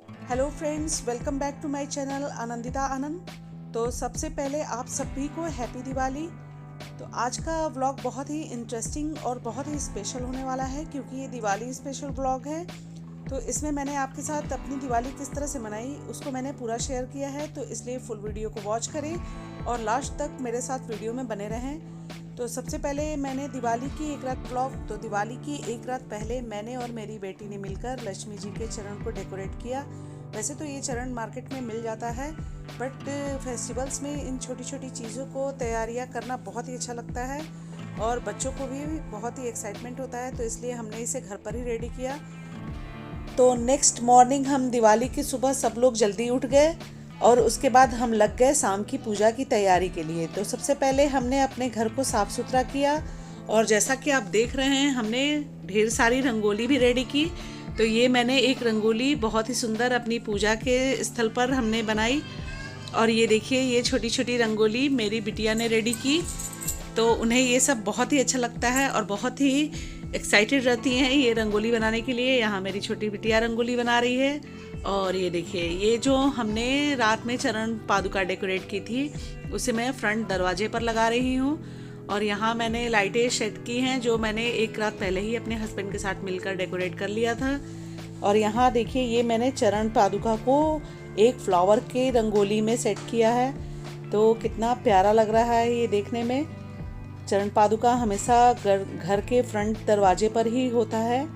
Hello friends, welcome back to my channel Anandita Anand. तो सबसे पहले आप सभी को हैप्पी दिवाली। तो आज का व्लॉग बहुत ही इंटरेस्टिंग और बहुत ही स्पेशल होने वाला है क्योंकि ये दिवाली स्पेशल व्लॉग है। तो इसमें मैंने आपके साथ अपनी दिवाली किस तरह से मनाई उसको मैंने पूरा शेयर किया है, तो इसलिए फुल वीडियो को वॉच करें और लास्ट तक मेरे साथ वीडियो में बने रहें। तो सबसे पहले मैंने दिवाली की एक रात दिवाली की एक रात पहले मैंने और मेरी बेटी ने मिलकर लक्ष्मी जी के चरण को डेकोरेट किया। वैसे तो ये चरण मार्केट में मिल जाता है, बट फेस्टिवल्स में इन छोटी छोटी चीज़ों को तैयारियां करना बहुत ही अच्छा लगता है और बच्चों को भी बहुत ही एक्साइटमेंट होता है, तो इसलिए हमने इसे घर पर ही रेडी किया। तो नेक्स्ट मॉर्निंग हम दिवाली की सुबह सब लोग जल्दी उठ गए और उसके बाद हम लग गए शाम की पूजा की तैयारी के लिए। तो सबसे पहले हमने अपने घर को साफ़ सुथरा किया और जैसा कि आप देख रहे हैं हमने ढेर सारी रंगोली भी रेडी की। तो ये मैंने एक रंगोली बहुत ही सुंदर अपनी पूजा के स्थल पर हमने बनाई और ये देखिए ये छोटी छोटी रंगोली मेरी बिटिया ने रेडी की। तो उन्हें ये सब बहुत ही अच्छा लगता है और बहुत ही एक्साइटेड रहती हैं ये रंगोली बनाने के लिए। यहाँ मेरी छोटी बिटिया रंगोली बना रही है और ये देखिए ये जो हमने रात में चरण पादुका डेकोरेट की थी उसे मैं फ्रंट दरवाजे पर लगा रही हूँ। और यहाँ मैंने लाइटें सेट की हैं जो मैंने एक रात पहले ही अपने हस्बैंड के साथ मिलकर डेकोरेट कर लिया था। और यहाँ देखिए ये मैंने चरण पादुका को एक फ्लावर के रंगोली में सेट किया है। तो कितना प्यारा लग रहा है ये देखने में। चरण पादुका हमेशा घर के फ्रंट दरवाजे पर ही होता है,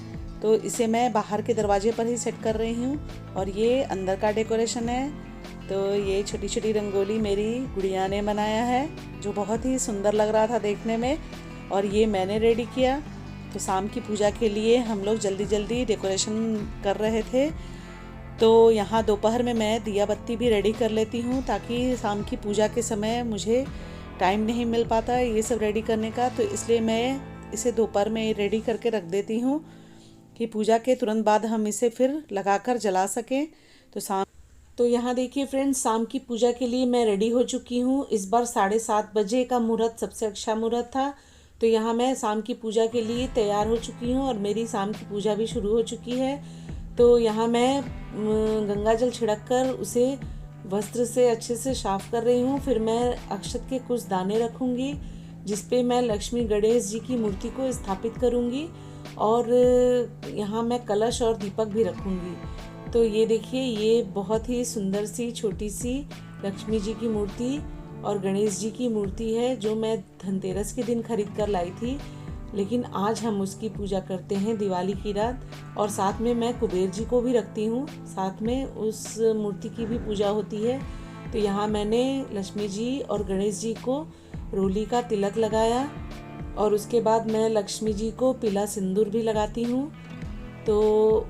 तो इसे मैं बाहर के दरवाजे पर ही सेट कर रही हूँ। और ये अंदर का डेकोरेशन है। तो ये छोटी छोटी रंगोली मेरी गुड़िया ने बनाया है जो बहुत ही सुंदर लग रहा था देखने में, और ये मैंने रेडी किया। तो शाम की पूजा के लिए हम लोग जल्दी जल्दी डेकोरेशन कर रहे थे। तो यहाँ दोपहर में मैं दिया बत्ती भी रेडी कर लेती हूँ ताकि शाम की पूजा के समय मुझे टाइम नहीं मिल पाता ये सब रेडी करने का, तो इसलिए मैं इसे दोपहर में रेडी करके रख देती हूँ कि पूजा के तुरंत बाद हम इसे फिर लगाकर जला सकें। तो यहाँ देखिए फ्रेंड्स, शाम की पूजा के लिए मैं रेडी हो चुकी हूँ। इस बार 7:30 बजे का मुहूर्त सबसे अच्छा मुहूर्त था। तो यहाँ मैं शाम की पूजा के लिए तैयार हो चुकी हूँ और मेरी शाम की पूजा भी शुरू हो चुकी है। तो यहाँ मैं गंगा जल छिड़क कर उसे वस्त्र से अच्छे से साफ कर रही हूँ। फिर मैं अक्षत के कुछ दाने रखूँगी जिस पे मैं लक्ष्मी गणेश जी की मूर्ति को स्थापित करूँगी और यहाँ मैं कलश और दीपक भी रखूँगी। तो ये देखिए ये बहुत ही सुंदर सी छोटी सी लक्ष्मी जी की मूर्ति और गणेश जी की मूर्ति है जो मैं धनतेरस के दिन खरीद कर लाई थी, लेकिन आज हम उसकी पूजा करते हैं दिवाली की रात। और साथ में मैं कुबेर जी को भी रखती हूँ, साथ में उस मूर्ति की भी पूजा होती है। तो यहाँ मैंने लक्ष्मी जी और गणेश जी को रोली का तिलक लगाया और उसके बाद मैं लक्ष्मी जी को पीला सिंदूर भी लगाती हूँ। तो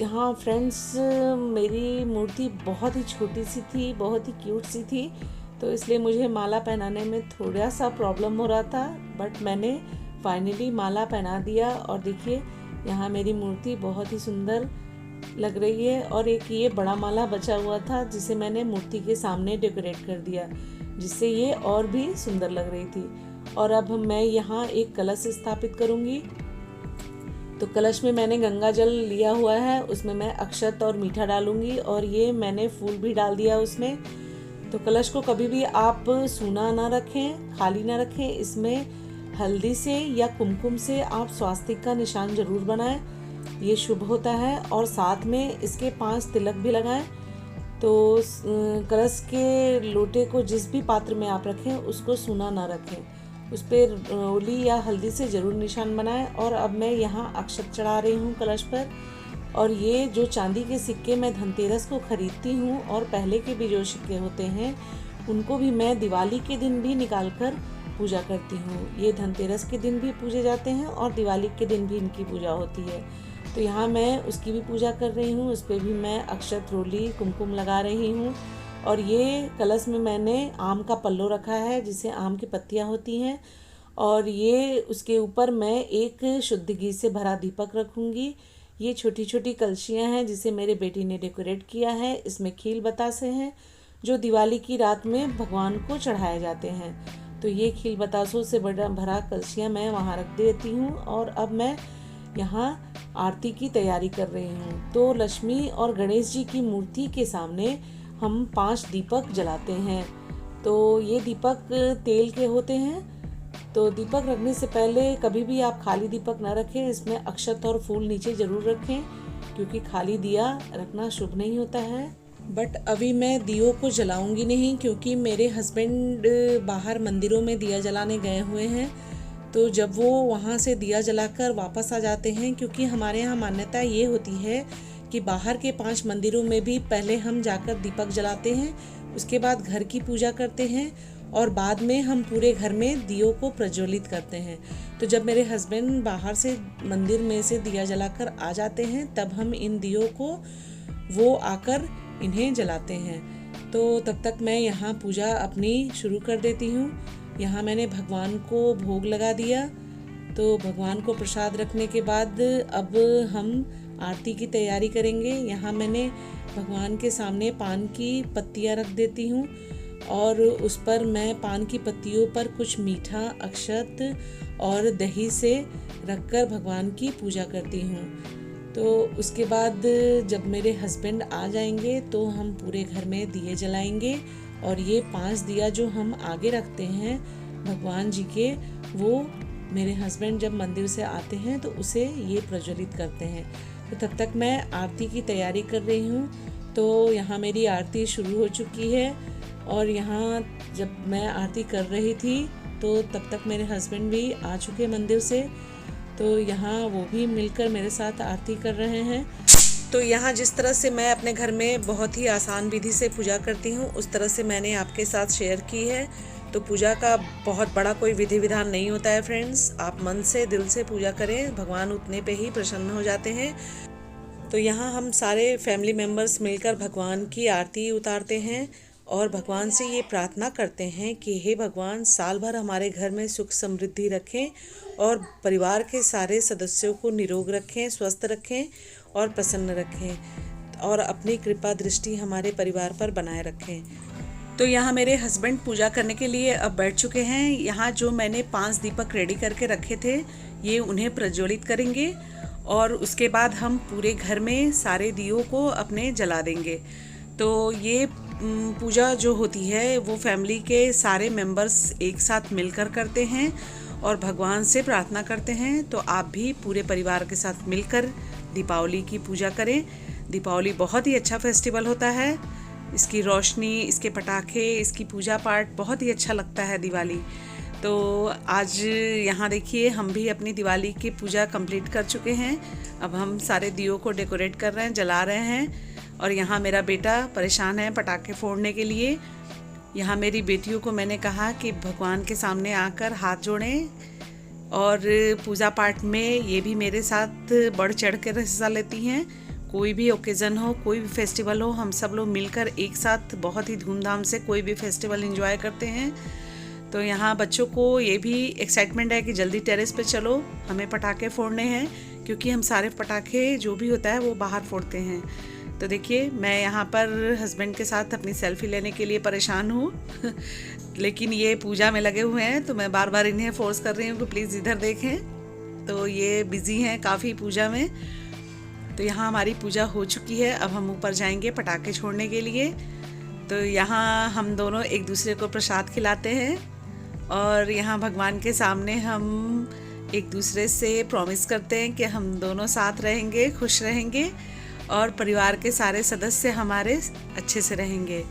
यहाँ फ्रेंड्स मेरी मूर्ति बहुत ही छोटी सी थी, बहुत ही क्यूट सी थी, तो इसलिए मुझे माला पहनाने में थोड़ा सा प्रॉब्लम हो रहा था, बट मैंने फाइनली माला पहना दिया। और देखिए यहाँ मेरी मूर्ति बहुत ही सुंदर लग रही है। और एक ये बड़ा माला बचा हुआ था जिसे मैंने मूर्ति के सामने डेकोरेट कर दिया जिससे ये और भी सुंदर लग रही थी। और अब मैं यहाँ एक कलश स्थापित करूँगी। तो कलश में मैंने गंगा जल लिया हुआ है, उसमें मैं अक्षत और मीठा डालूंगी और ये मैंने फूल भी डाल दिया उसमें। तो कलश को कभी भी आप सूना ना रखें, खाली ना रखें। इसमें हल्दी से या कुमकुम से आप स्वास्तिक का निशान जरूर बनाएं, ये शुभ होता है। और साथ में इसके 5 तिलक भी लगाएं। तो कलश के लोटे को जिस भी पात्र में आप रखें उसको सूना ना रखें, उस पर रोली या हल्दी से ज़रूर निशान बनाएं। और अब मैं यहाँ अक्षत चढ़ा रही हूँ कलश पर। और ये जो चांदी के सिक्के मैं धनतेरस को खरीदती हूँ और पहले के भी जो सिक्के होते हैं उनको भी मैं दिवाली के दिन भी निकाल कर पूजा करती हूँ। ये धनतेरस के दिन भी पूजे जाते हैं और दिवाली के दिन भी इनकी पूजा होती है। तो यहाँ मैं उसकी भी पूजा कर रही हूँ, उस पर भी मैं अक्षत रोली कुमकुम लगा रही हूँ। और ये कलश में मैंने आम का पल्लो रखा है जिसे आम की पत्तियाँ होती हैं, और ये उसके ऊपर मैं एक शुद्ध घी से भरा दीपक रखूँगी। ये छोटी छोटी कलशियाँ हैं जिसे मेरे बेटी ने डेकोरेट किया है। इसमें खील बतासे हैं जो दिवाली की रात में भगवान को चढ़ाए जाते हैं। तो ये खील बतासों से भरा कलशियाँ मैं वहाँ रख देती हूँ। और अब मैं यहाँ आरती की तैयारी कर रही हूँ। तो लक्ष्मी और गणेश जी की मूर्ति के सामने हम 5 दीपक जलाते हैं। तो ये दीपक तेल के होते हैं। तो दीपक रखने से पहले कभी भी आप खाली दीपक ना रखें, इसमें अक्षत और फूल नीचे ज़रूर रखें, क्योंकि खाली दिया रखना शुभ नहीं होता है। बट अभी मैं दियों को जलाऊंगी नहीं, क्योंकि मेरे हस्बैंड बाहर मंदिरों में दिया जलाने गए हुए हैं। तो जब वो वहाँ से दिया जलाकर वापस आ जाते हैं, क्योंकि हमारे यहाँ मान्यता ये होती है कि बाहर के 5 मंदिरों में भी पहले हम जाकर दीपक जलाते हैं, उसके बाद घर की पूजा करते हैं और बाद में हम पूरे घर में दियों को प्रज्वलित करते हैं। तो जब मेरे हस्बैंड बाहर से मंदिर में से दिया जलाकर आ जाते हैं, तब हम इन दियों को वो आकर इन्हें जलाते हैं। तो तब तक मैं यहाँ पूजा अपनी शुरू कर देती हूँ। यहाँ मैंने भगवान को भोग लगा दिया। तो भगवान को प्रसाद रखने के बाद अब हम आरती की तैयारी करेंगे। यहाँ मैंने भगवान के सामने पान की पत्तियाँ रख देती हूँ और उस पर मैं पान की पत्तियों पर कुछ मीठा, अक्षत और दही से रखकर भगवान की पूजा करती हूँ। तो उसके बाद जब मेरे हस्बैंड आ जाएंगे तो हम पूरे घर में दिए जलाएंगे और ये 5 दिया जो हम आगे रखते हैं भगवान जी के, वो मेरे हस्बैंड जब मंदिर से आते हैं तो उसे ये प्रज्वलित करते हैं। तो तब तक मैं आरती की तैयारी कर रही हूँ। तो यहाँ मेरी आरती शुरू हो चुकी है और यहाँ जब मैं आरती कर रही थी तो तब तक मेरे हस्बैंड भी आ चुके मंदिर से। तो यहाँ वो भी मिलकर मेरे साथ आरती कर रहे हैं। तो यहाँ जिस तरह से मैं अपने घर में बहुत ही आसान विधि से पूजा करती हूँ, उस तरह से मैंने आपके साथ शेयर की है। तो पूजा का बहुत बड़ा कोई विधि विधान नहीं होता है फ्रेंड्स। आप मन से, दिल से पूजा करें, भगवान उतने पे ही प्रसन्न हो जाते हैं। तो यहाँ हम सारे फैमिली मेम्बर्स मिलकर भगवान की आरती उतारते हैं और भगवान से ये प्रार्थना करते हैं कि हे भगवान, साल भर हमारे घर में सुख समृद्धि रखें और परिवार के सारे सदस्यों को निरोग रखें, स्वस्थ रखें और प्रसन्न रखें और अपनी कृपा दृष्टि हमारे परिवार पर बनाए रखें। तो यहाँ मेरे हस्बैंड पूजा करने के लिए अब बैठ चुके हैं। यहाँ जो मैंने 5 दीपक रेडी करके रखे थे, ये उन्हें प्रज्वलित करेंगे और उसके बाद हम पूरे घर में सारे दियों को अपने जला देंगे। तो ये पूजा जो होती है वो फैमिली के सारे मेंबर्स एक साथ मिलकर करते हैं और भगवान से प्रार्थना करते हैं। तो आप भी पूरे परिवार के साथ मिलकर दीपावली की पूजा करें। दीपावली बहुत ही अच्छा फेस्टिवल होता है। इसकी रोशनी, इसके पटाखे, इसकी पूजा पाठ बहुत ही अच्छा लगता है दिवाली। तो आज यहाँ देखिए हम भी अपनी दिवाली की पूजा कंप्लीट कर चुके हैं। अब हम सारे दियों को डेकोरेट कर रहे हैं, जला रहे हैं। और यहाँ मेरा बेटा परेशान है पटाखे फोड़ने के लिए। यहाँ मेरी बेटियों को मैंने कहा कि भगवान के सामने आकर हाथ जोड़ें और पूजा पाठ में ये भी मेरे साथ बढ़ चढ़ कर हिस्सा लेती हैं। कोई भी ओकेज़न हो, कोई भी फेस्टिवल हो, हम सब लोग मिलकर एक साथ बहुत ही धूमधाम से कोई भी फेस्टिवल एंजॉय करते हैं। तो यहाँ बच्चों को ये भी एक्साइटमेंट है कि जल्दी टेरेस पे चलो, हमें पटाखे फोड़ने हैं, क्योंकि हम सारे पटाखे जो भी होता है वो बाहर फोड़ते हैं। तो देखिए मैं यहाँ पर हस्बैंड के साथ अपनी सेल्फी लेने के लिए परेशान हूँ लेकिन ये पूजा में लगे हुए हैं तो मैं बार बार इन्हें फोर्स कर रही हूँ कि प्लीज़ इधर देखें। तो ये बिज़ी हैं काफ़ी पूजा में। तो यहाँ हमारी पूजा हो चुकी है। अब हम ऊपर जाएंगे पटाखे छोड़ने के लिए। तो यहाँ हम दोनों एक दूसरे को प्रसाद खिलाते हैं और यहाँ भगवान के सामने हम एक दूसरे से प्रॉमिस करते हैं कि हम दोनों साथ रहेंगे, खुश रहेंगे और परिवार के सारे सदस्य हमारे अच्छे से रहेंगे।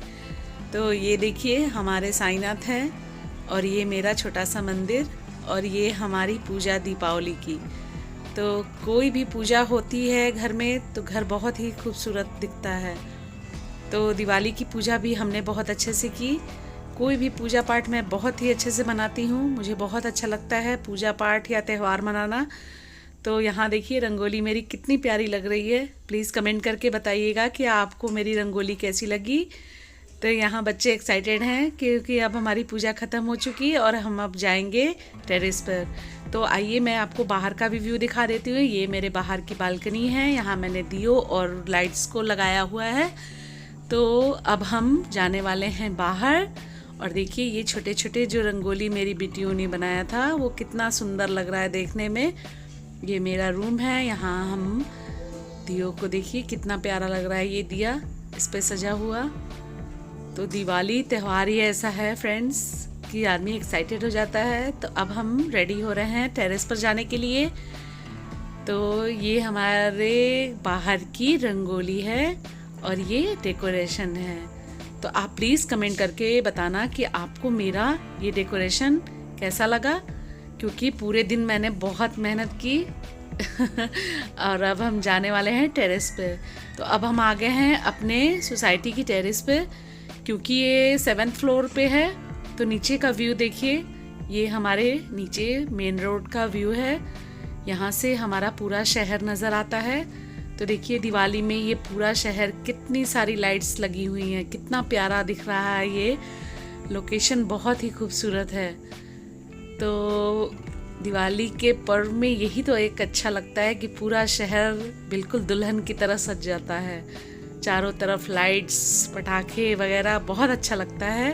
तो ये देखिए हमारे साईनाथ हैं और ये मेरा छोटा सा मंदिर और ये हमारी पूजा दीपावली की। तो कोई भी पूजा होती है घर में तो घर बहुत ही खूबसूरत दिखता है। तो दिवाली की पूजा भी हमने बहुत अच्छे से की। कोई भी पूजा पाठ मैं बहुत ही अच्छे से मनाती हूँ। मुझे बहुत अच्छा लगता है पूजा पाठ या त्यौहार मनाना। तो यहाँ देखिए रंगोली मेरी कितनी प्यारी लग रही है। प्लीज़ कमेंट करके बताइएगा कि आपको मेरी रंगोली कैसी लगी। तो यहाँ बच्चे एक्साइटेड हैं क्योंकि अब हमारी पूजा ख़त्म हो चुकी है और हम अब जाएंगे टेरेस पर। तो आइए मैं आपको बाहर का भी व्यू दिखा देती हूँ। ये मेरे बाहर की बालकनी है। यहाँ मैंने दियो और लाइट्स को लगाया हुआ है। तो अब हम जाने वाले हैं बाहर। और देखिए ये छोटे छोटे जो रंगोली मेरी बेटियों ने बनाया था वो कितना सुंदर लग रहा है देखने में। ये मेरा रूम है, यहाँ हम दियों को देखिए कितना प्यारा लग रहा है ये दिया इस पे सजा हुआ। तो दिवाली त्यौहार ही ऐसा है फ्रेंड्स कि आदमी एक्साइटेड हो जाता है। तो अब हम रेडी हो रहे हैं टेरेस पर जाने के लिए। तो ये हमारे बाहर की रंगोली है और ये डेकोरेशन है। तो आप प्लीज़ कमेंट करके बताना कि आपको मेरा ये डेकोरेशन कैसा लगा, क्योंकि पूरे दिन मैंने बहुत मेहनत की और अब हम जाने वाले हैं टेरेस पे। तो अब हम आ गए हैं अपने सोसाइटी की टेरेस पे, क्योंकि ये 7th फ्लोर पे है। तो नीचे का व्यू देखिए, ये हमारे नीचे मेन रोड का व्यू है। यहाँ से हमारा पूरा शहर नज़र आता है। तो देखिए दिवाली में ये पूरा शहर कितनी सारी लाइट्स लगी हुई हैं, कितना प्यारा दिख रहा है। ये लोकेशन बहुत ही खूबसूरत है। तो दिवाली के पर्व में यही तो एक अच्छा लगता है कि पूरा शहर बिल्कुल दुल्हन की तरह सज जाता है। चारों तरफ लाइट्स, पटाखे वगैरह, बहुत अच्छा लगता है।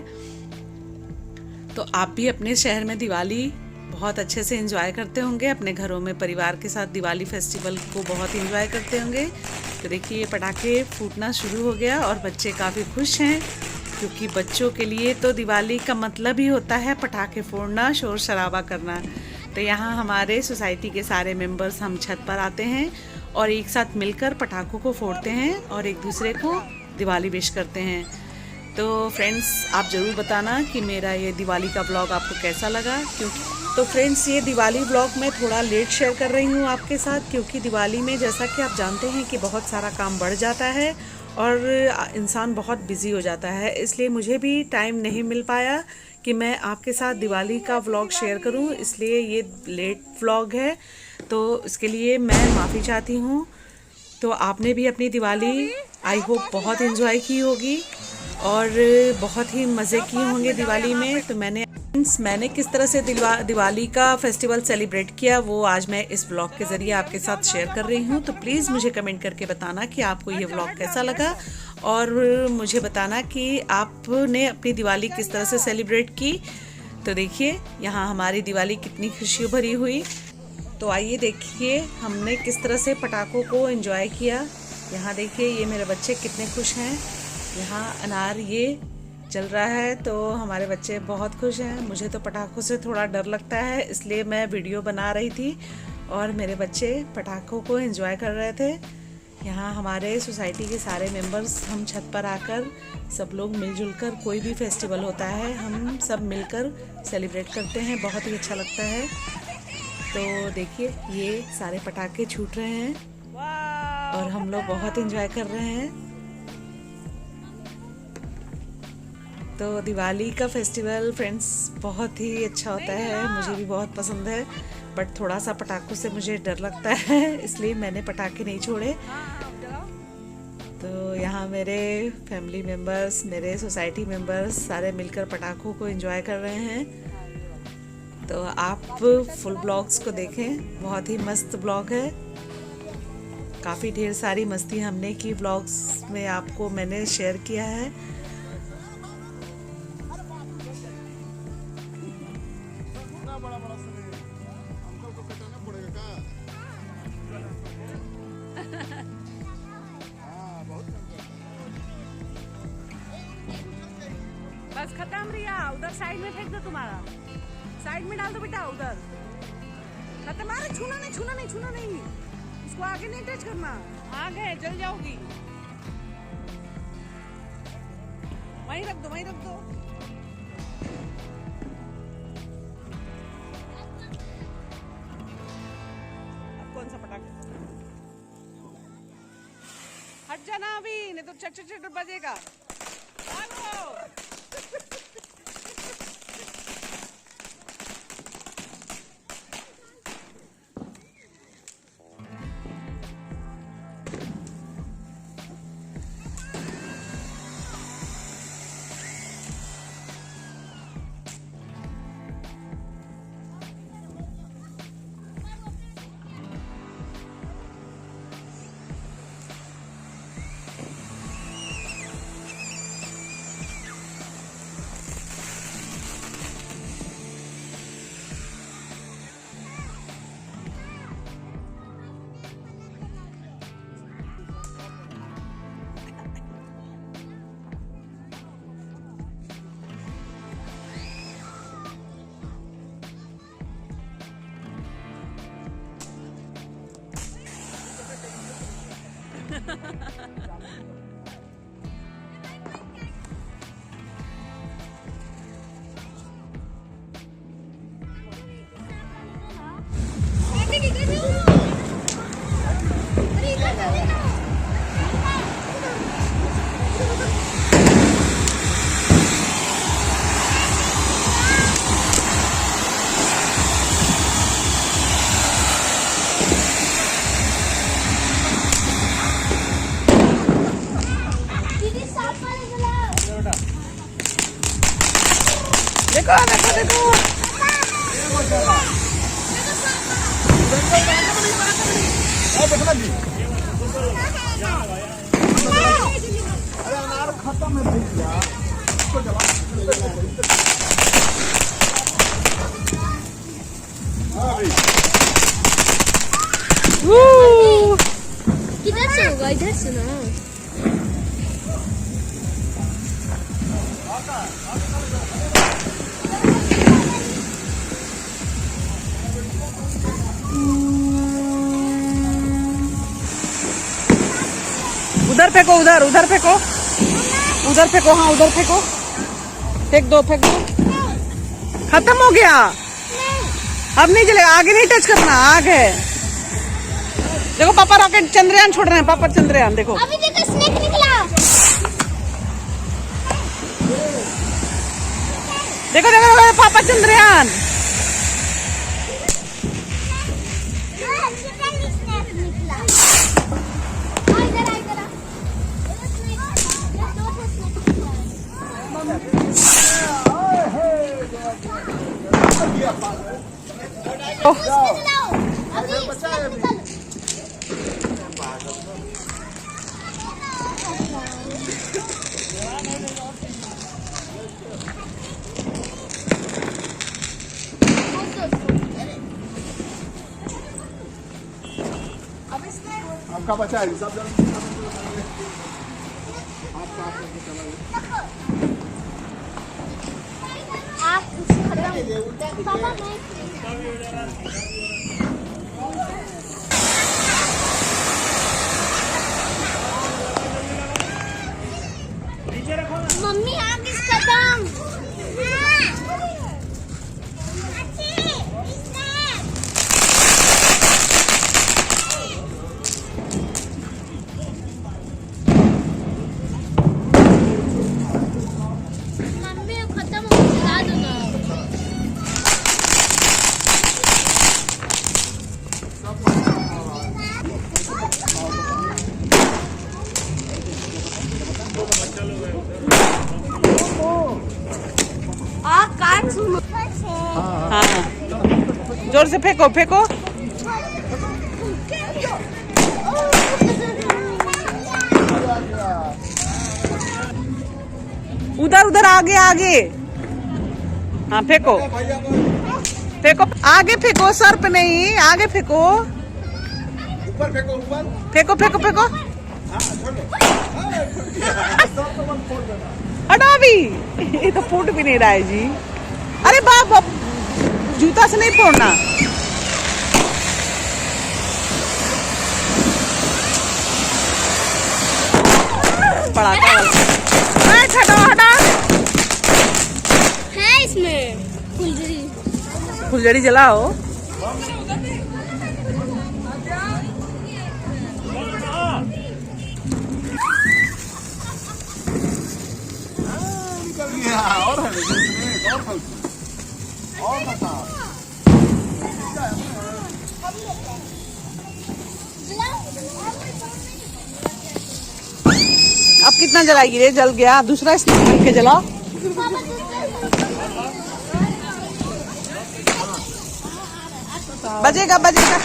तो आप भी अपने शहर में दिवाली बहुत अच्छे से एंजॉय करते होंगे, अपने घरों में परिवार के साथ दिवाली फेस्टिवल को बहुत एंजॉय करते होंगे। तो देखिए ये पटाखे फूटना शुरू हो गया और बच्चे काफ़ी खुश हैं, क्योंकि बच्चों के लिए तो दिवाली का मतलब ही होता है पटाखे फोड़ना, शोर शराबा करना। तो यहाँ हमारे सोसाइटी के सारे मेंबर्स हम छत पर आते हैं और एक साथ मिलकर पटाखों को फोड़ते हैं और एक दूसरे को दिवाली विश करते हैं। तो फ्रेंड्स आप ज़रूर बताना कि मेरा ये दिवाली का ब्लॉग आपको कैसा लगा। तो फ्रेंड्स ये दिवाली ब्लॉग मैं थोड़ा लेट शेयर कर रही हूँ आपके साथ, क्योंकि दिवाली में जैसा कि आप जानते हैं कि बहुत सारा काम बढ़ जाता है और इंसान बहुत बिज़ी हो जाता है, इसलिए मुझे भी टाइम नहीं मिल पाया कि मैं आपके साथ दिवाली का व्लॉग शेयर करूं, इसलिए ये लेट व्लॉग है। तो इसके लिए मैं माफ़ी चाहती हूं। तो आपने भी अपनी दिवाली आई होप बहुत एंजॉय की होगी और बहुत ही मज़े किए होंगे दिवाली में। तो मैंने किस तरह से दिवाली का फेस्टिवल सेलिब्रेट किया वो आज मैं इस व्लॉग के ज़रिए आपके साथ शेयर कर रही हूँ। तो प्लीज़ मुझे कमेंट करके बताना कि आपको ये व्लॉग कैसा लगा और मुझे बताना कि आपने अपनी दिवाली किस तरह से सेलिब्रेट की। तो देखिए यहाँ हमारी दिवाली कितनी खुशी भरी हुई। तो आइए देखिए हमने किस तरह से पटाखों को एंजॉय किया। यहाँ देखिए ये मेरे बच्चे कितने खुश हैं। यहाँ अनार ये चल रहा है तो हमारे बच्चे बहुत खुश हैं। मुझे तो पटाखों से थोड़ा डर लगता है, इसलिए मैं वीडियो बना रही थी और मेरे बच्चे पटाखों को एंजॉय कर रहे थे। यहाँ हमारे सोसाइटी के सारे मेंबर्स हम छत पर आकर सब लोग मिलजुल कर कोई भी फेस्टिवल होता है हम सब मिलकर सेलिब्रेट करते हैं, बहुत ही अच्छा लगता है। तो देखिए ये सारे पटाखे छूट रहे हैं और हम लोग बहुत एंजॉय कर रहे हैं। तो दिवाली का फेस्टिवल फ्रेंड्स बहुत ही अच्छा होता है, मुझे भी बहुत पसंद है, बट थोड़ा सा पटाखों से मुझे डर लगता है, इसलिए मैंने पटाखे नहीं छोड़े। तो यहाँ मेरे फैमिली मेम्बर्स, मेरे सोसाइटी मेम्बर्स सारे मिलकर पटाखों को एंजॉय कर रहे हैं। तो आप फुल ब्लॉग्स को देखें, बहुत ही मस्त ब्लॉग है। काफ़ी ढेर सारी मस्ती हमने की ब्लॉग्स में, आपको मैंने शेयर किया है। बस खत्म रिया, उधर साइड में फेंक दो, तुम्हारा साइड में डाल दो बेटा, उधर खत्म। अरे छूना नहीं, छूना नहीं, छूना नहीं, उसको आगे नहीं टच करना, आगे जल जाओगी। वहीं रख दो, वहीं रख दो। अब कौन सा पटाखा? हट जाना अभी, नहीं तो चट चट चट बजेगा। देखो देखो देखो। अरे अनार खत्म है भैया, इसको जला किधर से होगा? इधर से ना। उधर फेंको, उधर उधर फेंको, उधर फेंको, हाँ उधर फेंको, फेंक दो फेंक दो। खत्म हो गया, अब नहीं चलेगा, आगे नहीं टच करना, आग है। देखो पापा रॉकेट चंद्रयान छोड़ रहे हैं, पापा चंद्रयान देखो। अभी देखो स्नेक निकला। देखो देखो देखो पापा चंद्रयान। आपका बचा है सब मम्मी आप इस कदम। मम्मी खत्म हो चला दो ना। हाँ जोर से फेंको फेंको। उधर उधर आगे आगे, हाँ फेंको फेंको, आगे फेंको, सर पे नहीं, आगे फेंको, ऊपर फेंको, ऊपर फेंको फेंको फेंको। हटो अभी, ये तो फूट भी नहीं रहा है जी। अरे बाप, जूता से नहीं फोड़ना। पड़ाका वाला। हटो हटो। है इसमें फुलझड़ी। फुलझड़ी जलाओ। और है और बता। अब कितना जलाएगी रे? जल गया, दूसरा स्नैक बन के जलाओ। बजेगा बजेगा।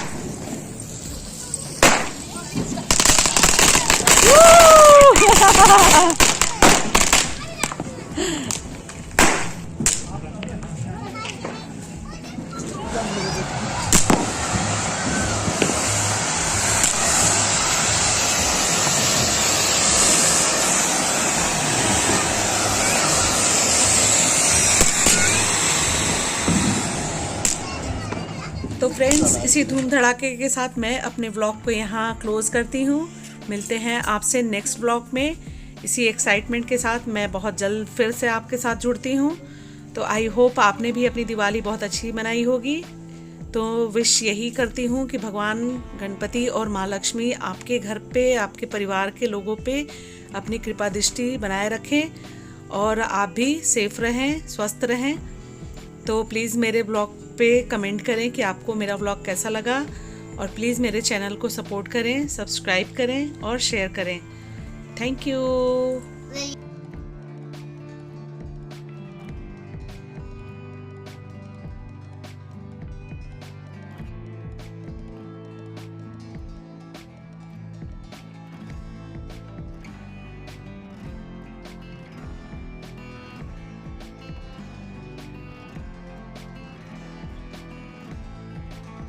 तो फ्रेंड्स, इसी धूम धड़ाके के साथ मैं अपने व्लॉग को यहाँ क्लोज़ करती हूँ। मिलते हैं आपसे नेक्स्ट व्लॉग में। इसी एक्साइटमेंट के साथ मैं बहुत जल्द फिर से आपके साथ जुड़ती हूँ। तो आई होप आपने भी अपनी दिवाली बहुत अच्छी मनाई होगी। तो विश यही करती हूँ कि भगवान गणपति और माँ लक्ष्मी आपके घर पे, आपके परिवार के लोगों पे अपनी कृपा दृष्टि बनाए रखें और आप भी सेफ रहें, स्वस्थ रहें। तो प्लीज़ मेरे ब्लॉग पे कमेंट करें कि आपको मेरा व्लॉग कैसा लगा, और प्लीज़ मेरे चैनल को सपोर्ट करें, सब्सक्राइब करें और शेयर करें। Thank you.